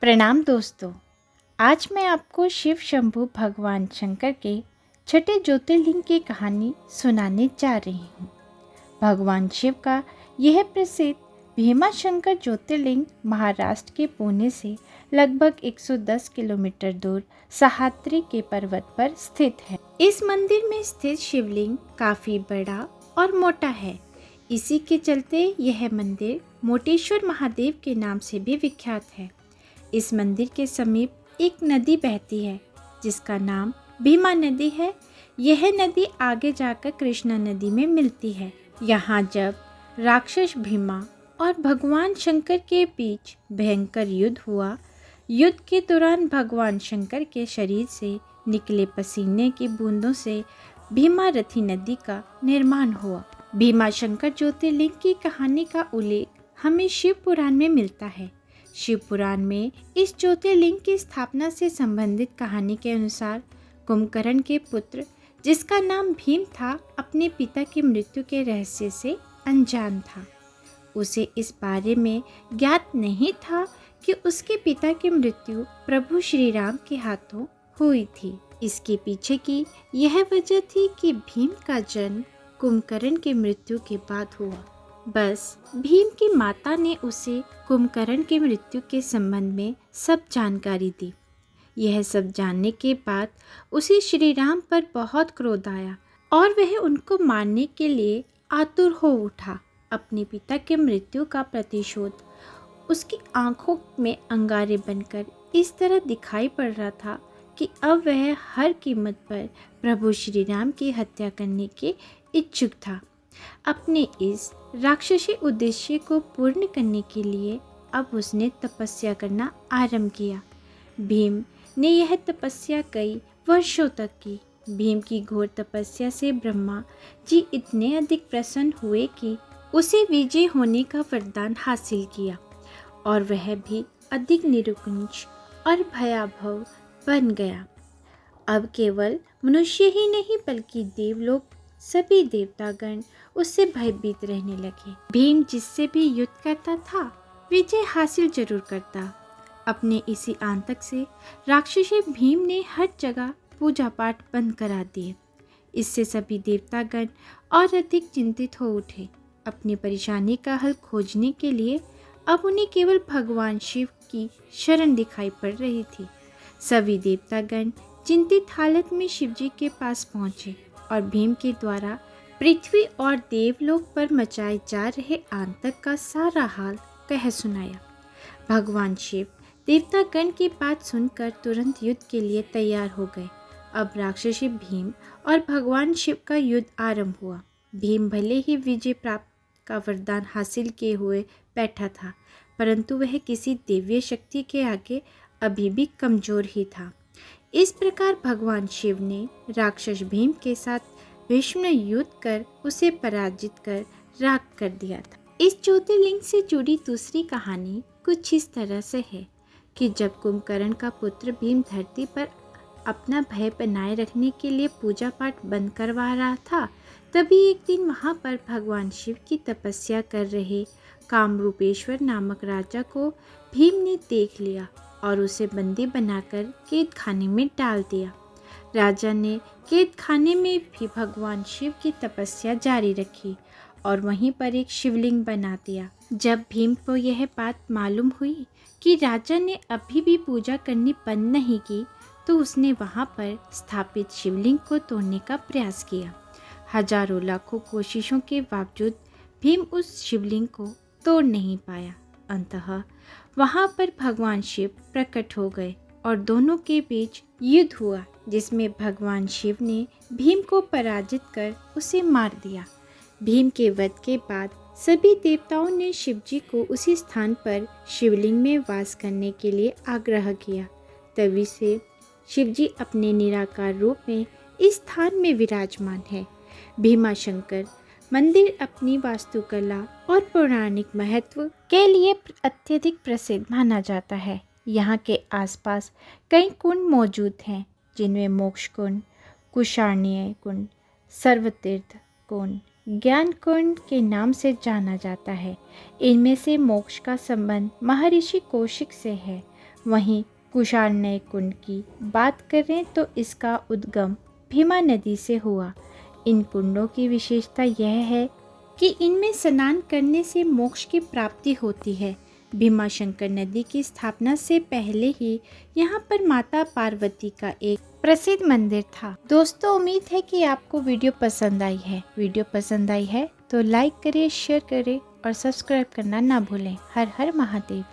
प्रणाम दोस्तों। आज मैं आपको शिव शंभु भगवान शंकर के छठे ज्योतिर्लिंग की कहानी सुनाने जा रही हूँ। भगवान शिव का यह प्रसिद्ध भीमाशंकर ज्योतिर्लिंग महाराष्ट्र के पुणे से लगभग 110 किलोमीटर दूर सह्याद्री के पर्वत पर स्थित है। इस मंदिर में स्थित शिवलिंग काफी बड़ा और मोटा है। इसी के चलते यह मंदिर मोटेश्वर महादेव के नाम से भी विख्यात है। इस मंदिर के समीप एक नदी बहती है जिसका नाम भीमा नदी है। यह नदी आगे जाकर कृष्णा नदी में मिलती है। यहाँ जब राक्षस भीमा और भगवान शंकर के बीच भयंकर युद्ध हुआ, युद्ध के दौरान भगवान शंकर के शरीर से निकले पसीने की बूंदों से भीमारथी नदी का निर्माण हुआ। भीमाशंकर ज्योतिर्लिंग की कहानी का उल्लेख हमें शिव पुराण में मिलता है। शिव पुराण में इस ज्योतिर्लिंग की स्थापना से संबंधित कहानी के अनुसार कुंभकर्ण के पुत्र, जिसका नाम भीम था, अपने पिता की मृत्यु के रहस्य से अनजान था। उसे इस बारे में ज्ञात नहीं था कि उसके पिता की मृत्यु प्रभु श्री राम के हाथों हुई थी। इसके पीछे की यह वजह थी कि भीम का जन्म कुंभकर्ण की मृत्यु के बाद हुआ। बस भीम की माता ने उसे कुंभकर्ण की मृत्यु के संबंध में सब जानकारी दी। यह सब जानने के बाद उसे श्री राम पर बहुत क्रोध आया और वह उनको मारने के लिए आतुर हो उठा। अपने पिता के मृत्यु का प्रतिशोध उसकी आंखों में अंगारे बनकर इस तरह दिखाई पड़ रहा था कि अब वह हर कीमत पर प्रभु श्री राम की हत्या करने के इच्छुक था। अपने इस राक्षसी उद्देश्य को पूर्ण करने के लिए अब उसने तपस्या करना आरंभ किया। भीम ने यह तपस्या कई वर्षों तक की। भीम की घोर तपस्या से ब्रह्मा जी इतने अधिक प्रसन्न हुए कि उसे विजय होने का वरदान हासिल किया और वह भी अधिक निरुकुंज और भयावह बन गया। अब केवल मनुष्य ही नहीं बल्कि देवलोक सभी देवतागण उससे भयभीत रहने लगे। भीम जिससे भी युद्ध करता था विजय हासिल जरूर करता। अपने इसी आतंक से राक्षसी भीम ने हर जगह पूजा पाठ बंद करा दिए। इससे सभी देवतागण और अधिक चिंतित हो उठे। अपनी परेशानी का हल खोजने के लिए अब उन्हें केवल भगवान शिव की शरण दिखाई पड़ रही थी। सभी देवतागण चिंतित हालत में शिवजी के पास पहुंचे और भीम के द्वारा पृथ्वी और देवलोक पर मचाए जा रहे आतंक का सारा हाल कह सुनाया। भगवान शिव देवतागण की बात सुनकर तुरंत युद्ध के लिए तैयार हो गए। अब राक्षसी भीम और भगवान शिव का युद्ध आरंभ हुआ। भीम भले ही विजय प्राप्त का वरदान हासिल किए हुए बैठा था, परंतु वह किसी दिव्य शक्ति के आगे अभी भी कमजोर ही था। इस प्रकार भगवान शिव ने राक्षस भीम के साथ भीष्म युद्ध कर उसे पराजित कर राख कर दिया था। इस ज्योतिर्लिंग से जुड़ी दूसरी कहानी कुछ इस तरह से है कि जब कुंभकर्ण का पुत्र भीम धरती पर अपना भय बनाए रखने के लिए पूजा पाठ बंद करवा रहा था, तभी एक दिन वहां पर भगवान शिव की तपस्या कर रहे कामरूपेश्वर नामक राजा को भीम ने देख लिया और उसे बंदी बनाकर कैद खाने में डाल दिया। राजा ने कैद खाने में भी भगवान शिव की तपस्या जारी रखी और वहीं पर एक शिवलिंग बना दिया। जब भीम को यह बात मालूम हुई कि राजा ने अभी भी पूजा करनी बंद नहीं की, तो उसने वहां पर स्थापित शिवलिंग को तोड़ने का प्रयास किया। हजारों लाखों कोशिशों के बावजूद भीम उस शिवलिंग को तोड़ नहीं पाया। अंततः वहां पर भगवान शिव प्रकट हो गए और दोनों के बीच युद्ध हुआ, जिसमें भगवान शिव ने भीम को पराजित कर उसे मार दिया। भीम के वध के बाद सभी देवताओं ने शिवजी को उसी स्थान पर शिवलिंग में वास करने के लिए आग्रह किया। तभी से शिवजी अपने निराकार रूप में इस स्थान में विराजमान है। भीमाशंकर मंदिर अपनी वास्तुकला और पौराणिक महत्व के लिए अत्यधिक प्रसिद्ध माना जाता है। यहाँ के आसपास कई कुंड मौजूद हैं, जिनमें मोक्ष कुंड, कुशार्णीय कुंड, सर्वतीर्थ कुंड, ज्ञान कुंड के नाम से जाना जाता है। इनमें से मोक्ष का संबंध महर्षि कौशिक से है। वहीं कुशालनय कुंड की बात करें तो इसका उद्गम भीमा नदी से हुआ। इन कुंडों की विशेषता यह है कि इनमें स्नान करने से मोक्ष की प्राप्ति होती है। भीमाशंकर नदी की स्थापना से पहले ही यहाँ पर माता पार्वती का एक प्रसिद्ध मंदिर था। दोस्तों, उम्मीद है कि आपको वीडियो पसंद आई है। वीडियो पसंद आई है तो लाइक करें, शेयर करें और सब्सक्राइब करना ना भूलें। हर हर महादेव।